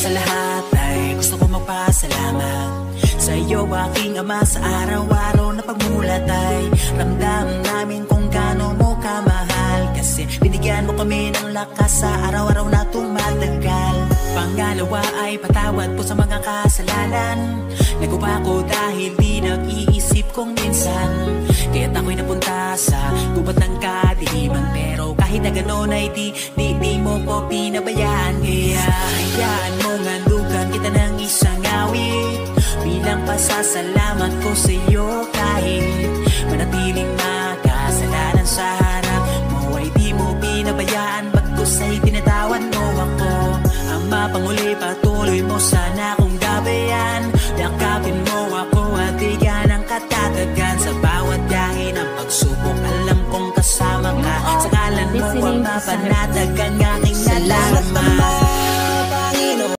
sa lahat ay gusto ko magpasalamat sa iyo aking ama, sa araw-araw na pagmulat ay ramdam namin kung gaano mo kamahal. Kasi binigyan mo kami ng lakas sa araw-araw na tumatagal. Pangalawa ay patawad po sa mga kasalanan. Nagkupa ko dahil di nag-iisip kong minsan. Kaya't ako'y napunta sa gubat ng kadiliman. Pero kahit na gano'n ay di mo ko pinabayaan. Kaya hayaan mo nga dugan kita ng isang awit bilang pasasalamat ko sa iyo. Kahit manatiling makasalanan sa harap mo ay di mo pinabayaan. Bagkus ay tinatawan mo ako. Ama, panguli patuloy mo sana kung gabayan. Yakapin mo ako at bigyan ng katatagan. Sa bawat yahin ng pagsubok alam kong kasama ka. Sa kalan mo ang mapanatagan.